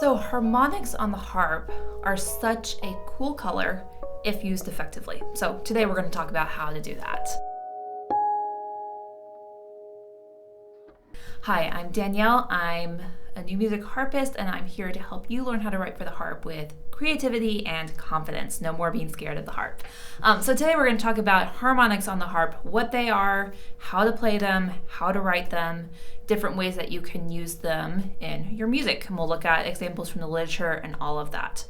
So harmonics on the harp are such a cool color if used effectively. So today we're going to talk about how to do that. Hi, I'm Danielle. I'm a new music harpist, and I'm here to help you learn how to write for the harp with creativity and confidence. No more being scared of the harp. So today we're going to talk about harmonics on the harp, what they are, how to play them, how to write them, different ways that you can use them in your music. And we'll look at examples from the literature and all of that.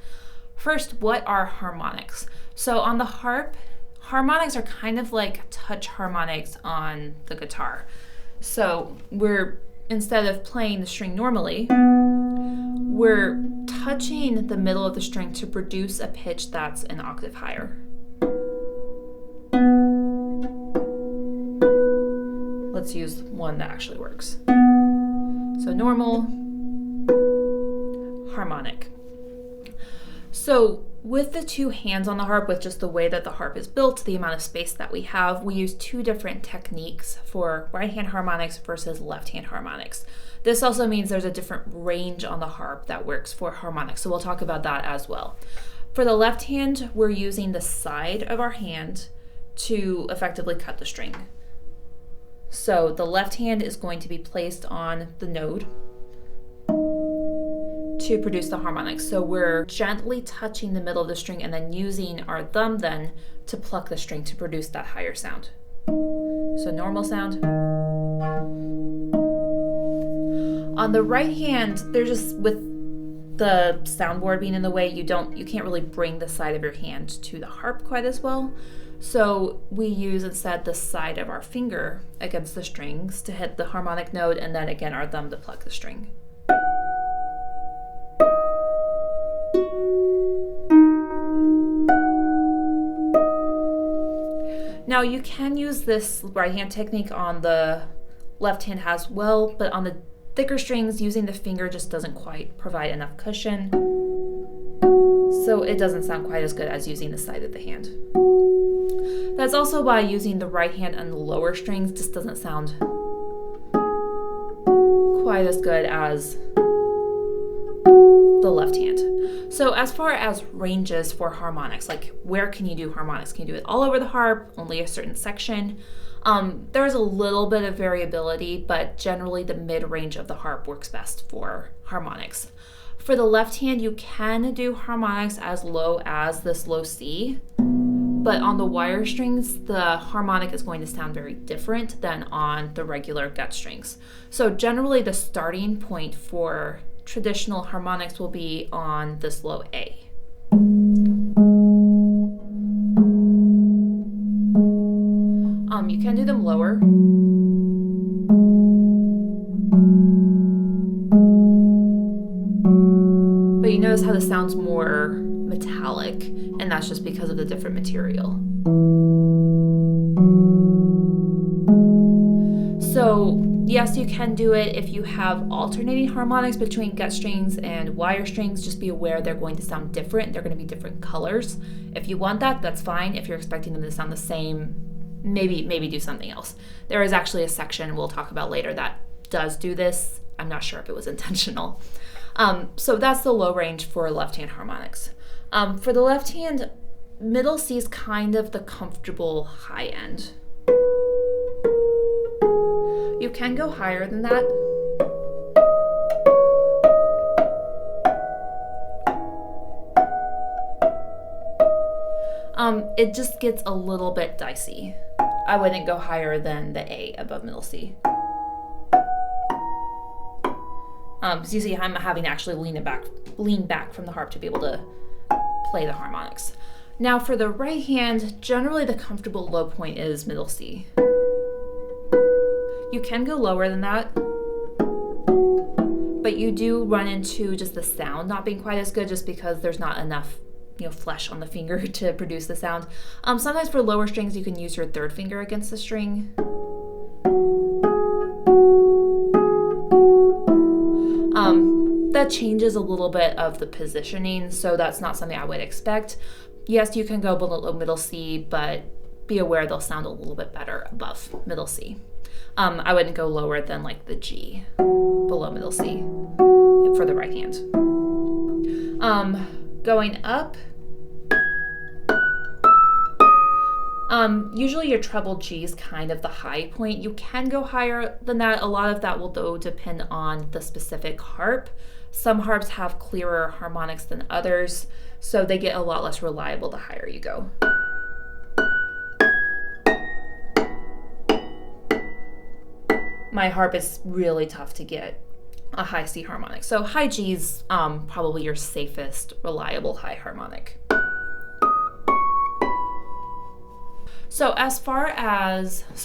First, what are harmonics? So on the harp, harmonics are kind of like touch harmonics on the guitar. So instead of playing the string normally, we're touching the middle of the string to produce a pitch that's an octave higher. Let's use one that actually works. So normal, harmonic. So with the two hands on the harp, with just the way that the harp is built, the amount of space that we have, we use two different techniques for right-hand harmonics versus left-hand harmonics. This also means there's a different range on the harp that works for harmonics, so we'll talk about that as well. For the left hand, we're using the side of our hand to effectively cut the string. So the left hand is going to be placed on the node to produce the harmonics. So we're gently touching the middle of the string and then using our thumb then to pluck the string to produce that higher sound. So normal sound. On the right hand, there's just, with the soundboard being in the way, you can't really bring the side of your hand to the harp quite as well. So we use instead the side of our finger against the strings to hit the harmonic note, and then again our thumb to pluck the string. Now you can use this right hand technique on the left hand as well, but on the thicker strings, using the finger just doesn't quite provide enough cushion. So it doesn't sound quite as good as using the side of the hand. That's also why using the right hand on the lower strings just doesn't sound quite as good as the left hand. So as far as ranges for harmonics, like where can you do harmonics? Can you do it all over the harp, only a certain section? There's a little bit of variability, but generally the mid-range of the harp works best for harmonics. For the left hand, you can do harmonics as low as this low C, but on the wire strings, the harmonic is going to sound very different than on the regular gut strings. So generally the starting point for traditional harmonics will be on this low A. You can do them lower. But you notice how this sounds more metallic, and that's just because of the different material. So yes, you can do it if you have alternating harmonics between gut strings and wire strings. Just be aware they're going to sound different. They're going to be different colors. If you want that, that's fine. If you're expecting them to sound the same, maybe do something else. There is actually a section we'll talk about later that does do this. I'm not sure if it was intentional. So that's the low range for left-hand harmonics. For the left hand, middle C is kind of the comfortable high end. You can go higher than that. It just gets a little bit dicey. I wouldn't go higher than the A above middle C. So you see I'm having to actually lean back from the harp to be able to play the harmonics. Now for the right hand, generally the comfortable low point is middle C. You can go lower than that, but you do run into just the sound not being quite as good just because there's not enough flesh on the finger to produce the sound. Sometimes for lower strings, you can use your third finger against the string. That changes a little bit of the positioning, so that's not something I would expect. Yes, you can go below middle C, but be aware they'll sound a little bit better above middle C. I wouldn't go lower than like the G below middle C for the right hand. Going up, usually your treble G is kind of the high point. You can go higher than that. A lot of that will though depend on the specific harp. Some harps have clearer harmonics than others, so they get a lot less reliable the higher you go. My harp is really tough to get a high C harmonic. So high G is probably your safest, reliable high harmonic. So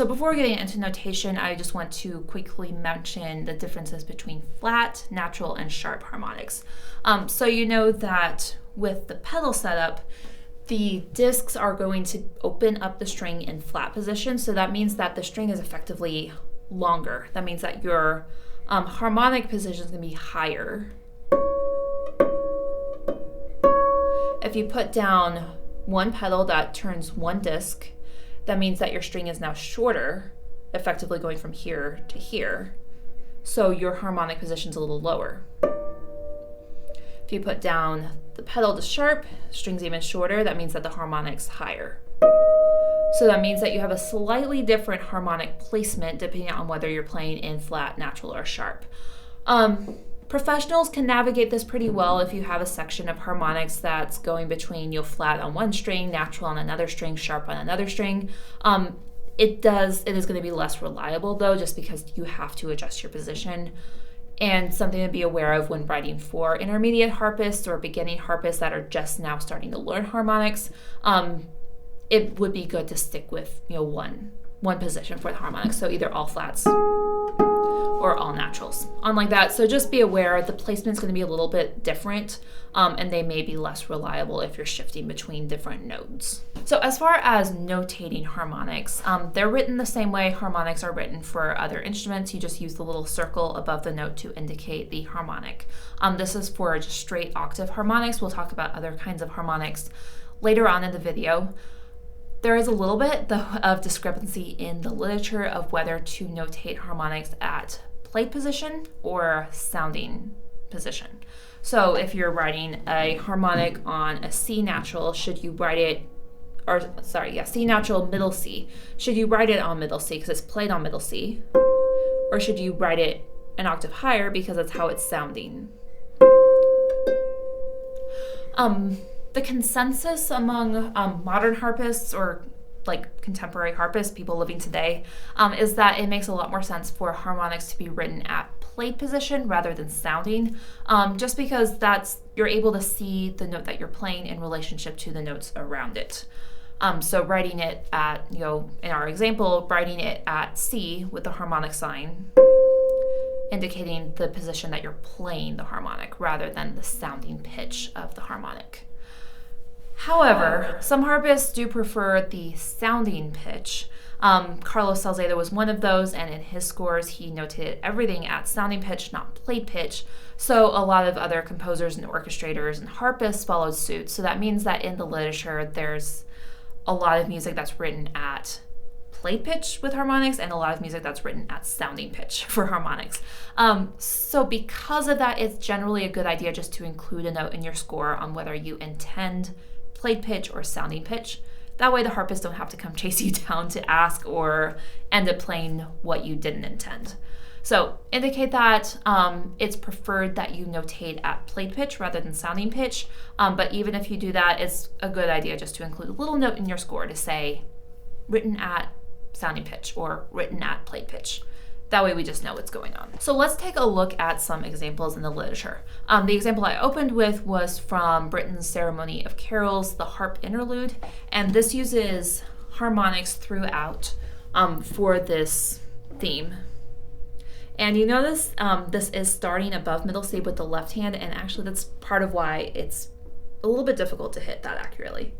before getting into notation, I just want to quickly mention the differences between flat, natural, and sharp harmonics. So you know that with the pedal setup, the discs are going to open up the string in flat position. So that means that the string is effectively longer. That means that your harmonic position is going to be higher. If you put down one pedal that turns one disc, that means that your string is now shorter, effectively going from here to here. So your harmonic position is a little lower. If you put down the pedal to sharp, string's even shorter, that means that the harmonic's higher. So that means that you have a slightly different harmonic placement depending on whether you're playing in flat, natural, or sharp. Professionals can navigate this pretty well if you have a section of harmonics that's going between flat on one string, natural on another string, sharp on another string. It is going to be less reliable though, just because you have to adjust your position. And something to be aware of when writing for intermediate harpists or beginning harpists that are just now starting to learn harmonics, it would be good to stick with one position for the harmonics. So either all flats or all naturals. Unlike that, so just be aware the placement's going to be a little bit different, and they may be less reliable if you're shifting between different notes. So as far as notating harmonics, they're written the same way harmonics are written for other instruments. You just use the little circle above the note to indicate the harmonic. This is for just straight octave harmonics. We'll talk about other kinds of harmonics later on in the video. There is a little bit of discrepancy in the literature of whether to notate harmonics at plate position or sounding position. So if you're writing a harmonic on a C natural, should you write it, C natural, middle C. Should you write it on middle C because it's played on middle C? Or should you write it an octave higher because that's how it's sounding? The consensus among modern harpists or contemporary harpists, people living today, is that it makes a lot more sense for harmonics to be written at plate position rather than sounding, just because you're able to see the note that you're playing in relationship to the notes around it. So writing it at, in our example, writing it at C with the harmonic sign, indicating the position that you're playing the harmonic rather than the sounding pitch of the harmonic. However, some harpists do prefer the sounding pitch. Carlos Salzedo was one of those, and in his scores, he notated everything at sounding pitch, not plate pitch. So a lot of other composers and orchestrators and harpists followed suit. So that means that in the literature, there's a lot of music that's written at plate pitch with harmonics and a lot of music that's written at sounding pitch for harmonics. So because of that, it's generally a good idea just to include a note in your score on whether you intend plate pitch or sounding pitch. That way the harpists don't have to come chase you down to ask or end up playing what you didn't intend. So indicate that it's preferred that you notate at plate pitch rather than sounding pitch, but even if you do that, it's a good idea just to include a little note in your score to say written at sounding pitch or written at plate pitch. That way we just know what's going on. So let's take a look at some examples in the literature. The example I opened with was from Britten's Ceremony of Carols, the Harp Interlude, and this uses harmonics throughout for this theme. And you notice this is starting above middle C with the left hand, and actually that's part of why it's a little bit difficult to hit that accurately.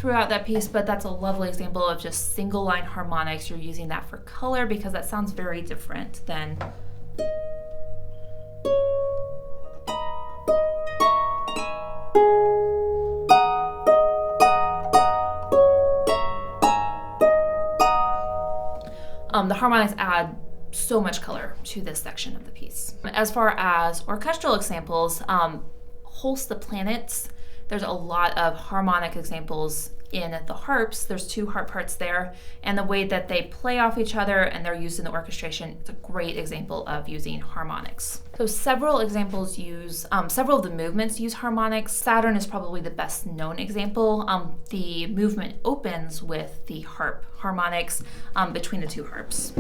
throughout that piece, but that's a lovely example of just single line harmonics. You're using that for color because that sounds very different than the harmonics add so much color to this section of the piece. As far as orchestral examples, Holst the planets, there's a lot of harmonic examples in the harps. There's 2 harp parts there, and the way that they play off each other and they're used in the orchestration, it's a great example of using harmonics. So several examples use, several of the movements use harmonics. Saturn is probably the best known example. The movement opens with the harp harmonics between the 2 harps.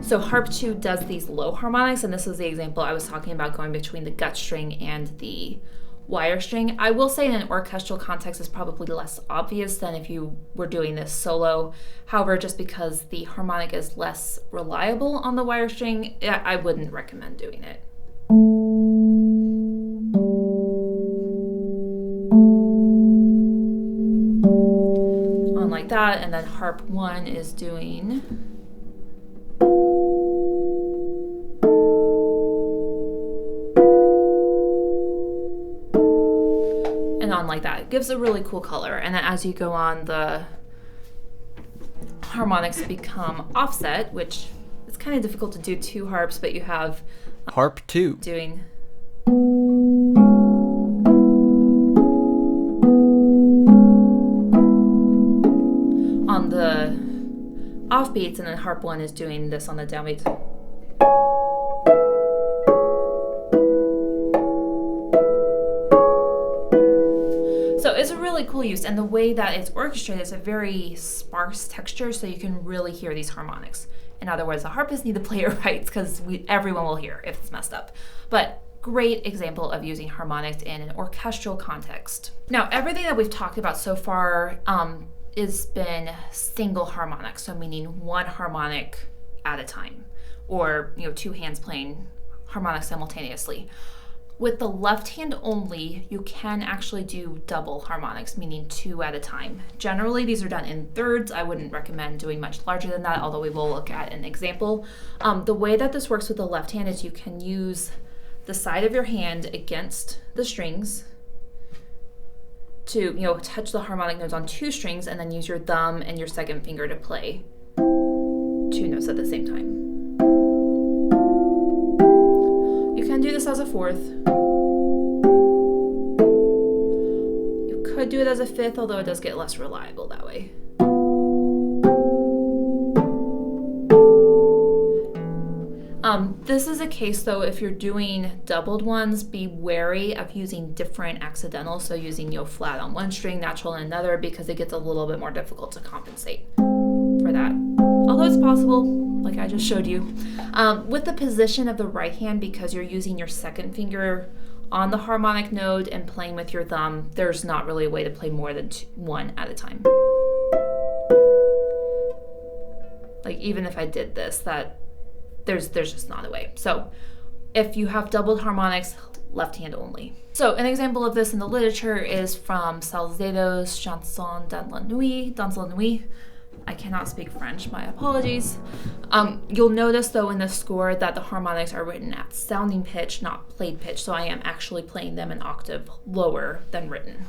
So harp 2 does these low harmonics, and this is the example I was talking about, going between the gut string and the wire string. I will say in an orchestral context is probably less obvious than if you were doing this solo. However, just because the harmonic is less reliable on the wire string, I wouldn't recommend doing it. On like that, and then harp 1 is doing on like that. It gives a really cool color, and then as you go on, the harmonics become offset, which is kind of difficult to do 2 harps, but you have harp 2 doing on the offbeats, and then harp 1 is doing this on the downbeats. So it's a really cool use, and the way that it's orchestrated is a very sparse texture, so you can really hear these harmonics. In other words, the harpists need to play it right because everyone will hear if it's messed up. But great example of using harmonics in an orchestral context. Now, everything that we've talked about so far has been single harmonics, so meaning 1 harmonic at a time, or 2 hands playing harmonics simultaneously. With the left hand only, you can actually do double harmonics, meaning 2 at a time. Generally, these are done in thirds. I wouldn't recommend doing much larger than that, although we will look at an example. The way that this works with the left hand is you can use the side of your hand against the strings to touch the harmonic notes on 2 strings, and then use your thumb and your second finger to play 2 notes at the same time. You can do this as a 4th. You could do it as a 5th, although it does get less reliable that way. This is a case, though, if you're doing doubled ones, be wary of using different accidentals, so using flat on 1 string, natural on another, because it gets a little bit more difficult to compensate for that. Although it's possible, like I just showed you. With the position of the right hand, because you're using your second finger on the harmonic node and playing with your thumb, there's not really a way to play more than 1 at a time. Like, even if I did this, there's just not a way. So if you have doubled harmonics, left hand only. So an example of this in the literature is from Salzedo's Chanson dans la Nuit. I cannot speak French, my apologies. You'll notice, though, in the score that the harmonics are written at sounding pitch, not played pitch, so I am actually playing them an octave lower than written.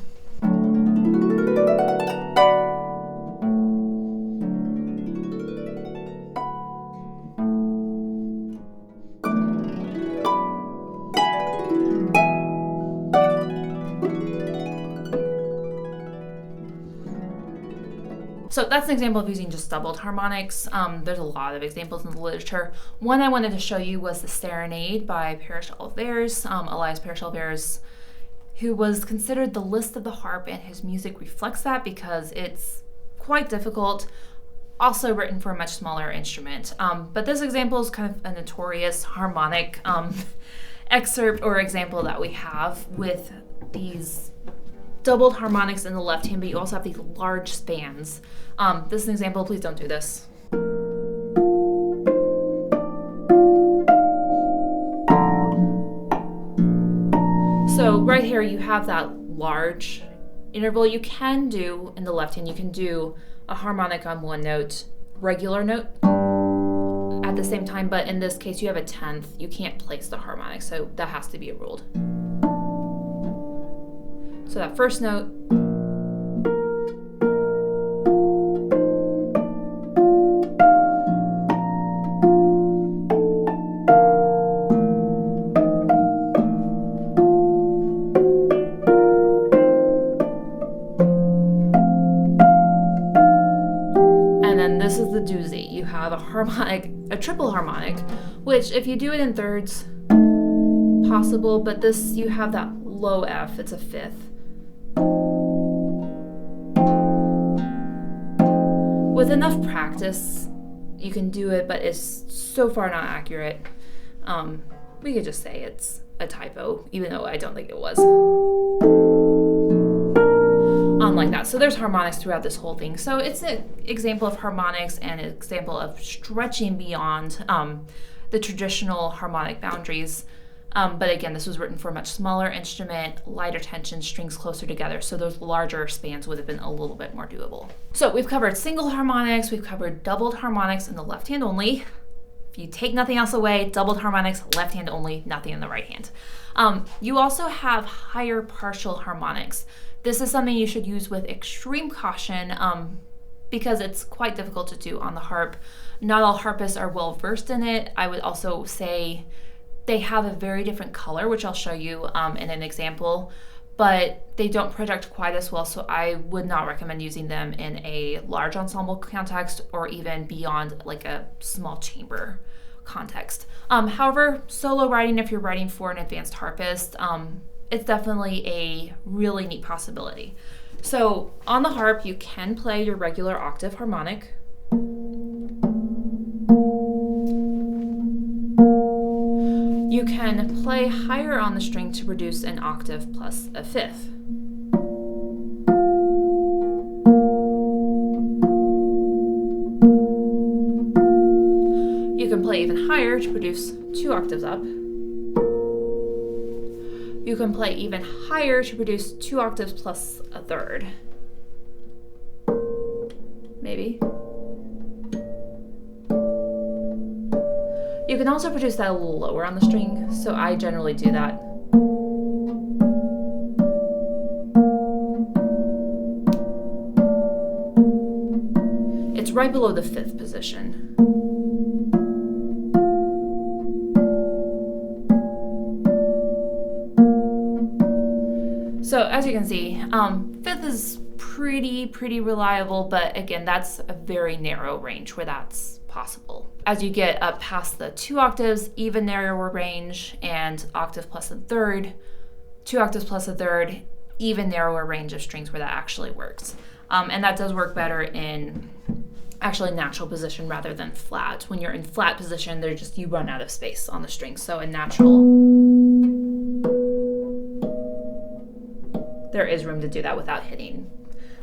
So that's an example of using just doubled harmonics. There's a lot of examples in the literature. One I wanted to show you was the Serenade by Parish-Alvars, Elias Parish-Alvars, who was considered the Liszt of the harp, and his music reflects that because it's quite difficult, also written for a much smaller instrument. But this example is kind of a notorious harmonic excerpt or example that we have with these doubled harmonics in the left hand, but you also have these large spans. This is an example. Please don't do this. So right here you have that large interval. You can do, in the left hand, you can do a harmonic on one note, regular note at the same time, but in this case you have a 10th. You can't place the harmonic, so that has to be ruled. So that first note, this is the doozy. You have a harmonic, a triple harmonic, which if you do it in thirds, possible, but this, you have that low F, it's a 5th. With enough practice, you can do it, but it's so far not accurate. We could just say it's a typo, even though I don't think it was. Like that. So there's harmonics throughout this whole thing. So it's an example of harmonics and an example of stretching beyond the traditional harmonic boundaries. But again, this was written for a much smaller instrument, lighter tension, strings closer together. So those larger spans would have been a little bit more doable. So we've covered single harmonics, we've covered doubled harmonics in the left hand only. If you take nothing else away, doubled harmonics, left hand only, nothing in the right hand. You also have higher partial harmonics. This is something you should use with extreme caution because it's quite difficult to do on the harp. Not all harpists are well versed in it. I would also say they have a very different color, which I'll show you in an example, but they don't project quite as well, so I would not recommend using them in a large ensemble context or even beyond like a small chamber context. However, solo writing, if you're writing for an advanced harpist, it's definitely a really neat possibility. So on the harp, you can play your regular octave harmonic. You can play higher on the string to produce an octave plus a 5th. You can play even higher to produce 2 octaves up. You can play even higher to produce 2 octaves plus a 3rd. Maybe. You can also produce that a little lower on the string, so I generally do that. It's right below the 5th position. So as you can see, 5th is pretty reliable, but again, that's a very narrow range where that's possible. As you get up past the 2 octaves, even narrower range, and octave plus a 3rd, 2 octaves plus a 3rd, even narrower range of strings where that actually works. And that does work better in actually natural position rather than flat. When you're in flat position, you run out of space on the strings. So in natural, there is room to do that without hitting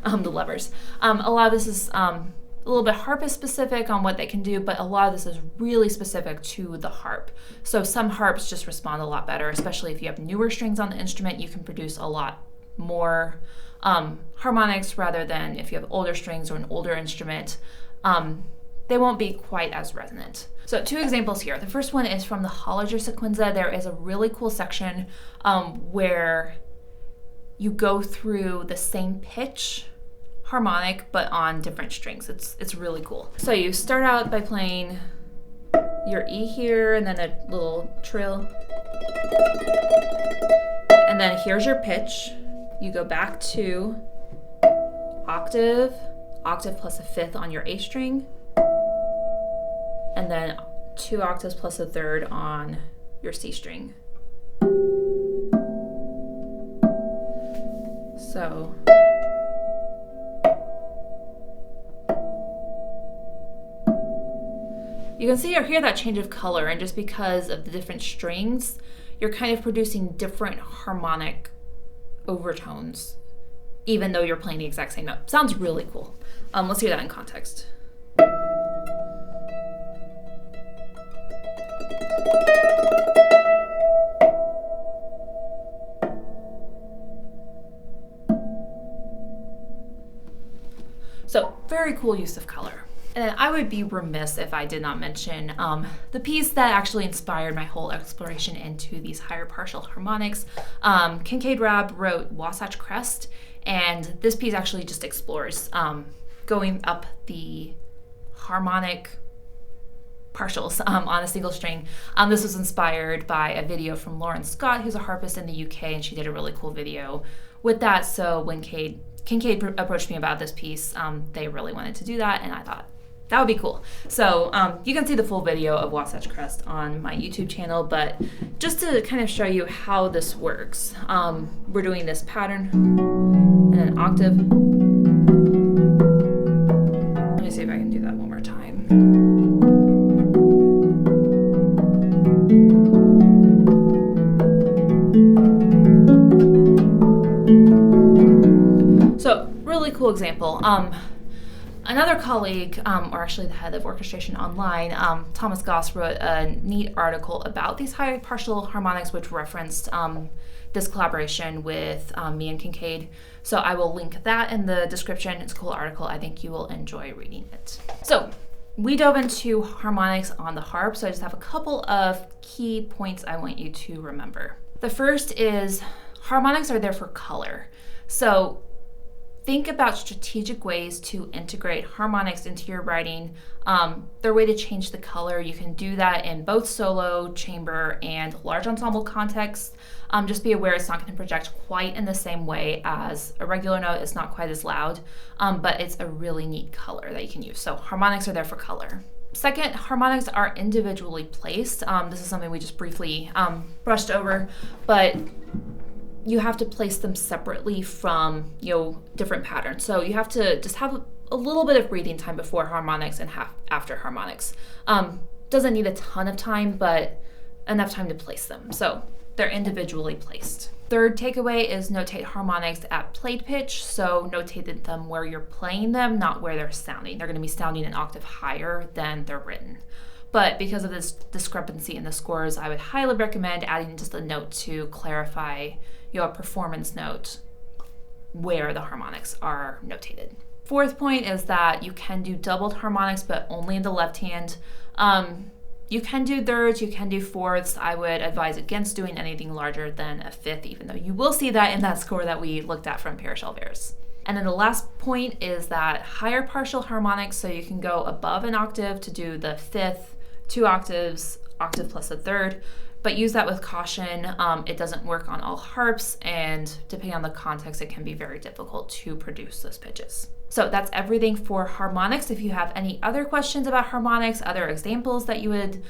the levers. A lot of this is a little bit harpist specific on what they can do, but a lot of this is really specific to the harp. So some harps just respond a lot better, especially if you have newer strings on the instrument. You can produce a lot more harmonics rather than if you have older strings or an older instrument. They won't be quite as resonant. So 2 examples here. The first one is from the Holliger Sequenzen. There is a really cool section where you go through the same pitch harmonic but on different strings. It's really cool. So you start out by playing your E here and then a little trill. And then here's your pitch. You go back to octave, octave plus a 5th on your A string, and then 2 octaves plus a 3rd on your C string. So you can see or hear that change of color, and just because of the different strings, you're kind of producing different harmonic overtones, even though you're playing the exact same note. Sounds really cool. Let's hear that in context. cool use of color. And I would be remiss if I did not mention the piece that actually inspired my whole exploration into these higher partial harmonics. Kincaid Rabb wrote Wasatch Crest, and this piece actually just explores going up the harmonic partials on a single string. This was inspired by a video from Lauren Scott, who's a harpist in the UK, and she did a really cool video with that. So when Kincaid approached me about this piece, they really wanted to do that, and I thought that would be cool. So you can see the full video of Wasatch Crest on my YouTube channel, but just to kind of show you how this works, we're doing this pattern and an octave. Let me see if I can do that one more time. So really cool example. Another colleague, or actually the head of orchestration online, Thomas Goss, wrote a neat article about these high partial harmonics, which referenced this collaboration with me and Kincaid. So I will link that in the description. It's a cool article. I think you will enjoy reading it. So we dove into harmonics on the harp, so I just have a couple of key points I want you to remember. The first is harmonics are there for color. So think about strategic ways to integrate harmonics into your writing. They're a way to change the color. You can do that in both solo, chamber, and large ensemble contexts. Just be aware it's not going to project quite in the same way as a regular note. It's not quite as loud, but it's a really neat color that you can use. So harmonics are there for color. Second, harmonics are individually placed. This is something we just briefly brushed over, but you have to place them separately from, different patterns. So you have to just have a little bit of breathing time before harmonics and after harmonics. Doesn't need a ton of time, but enough time to place them. So they're individually placed. Third takeaway is notate harmonics at played pitch. So notate them where you're playing them, not where they're sounding. They're going to be sounding an octave higher than they're written. But because of this discrepancy in the scores, I would highly recommend adding just a note to clarify a performance note where the harmonics are notated. Fourth point is that you can do doubled harmonics, but only in the left hand. You can do thirds, you can do fourths. I would advise against doing anything larger than a fifth, even though you will see that in that score that we looked at from Parish-Alvars. And then the last point is that higher partial harmonics, so you can go above an octave to do the fifth, 2 octaves, octave plus a third, but use that with caution. It doesn't work on all harps, and depending on the context, it can be very difficult to produce those pitches. So that's everything for harmonics. If you have any other questions about harmonics, other examples that you would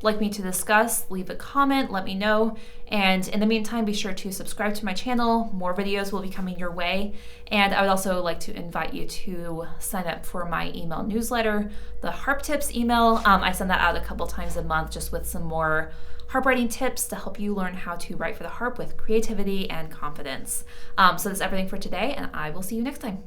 like me to discuss, leave a comment, let me know. And in the meantime, be sure to subscribe to my channel. More videos will be coming your way. And I would also like to invite you to sign up for my email newsletter, the Harp Tips email. I send that out a couple times a month just with some more harp writing tips to help you learn how to write for the harp with creativity and confidence. So that's everything for today, and I will see you next time.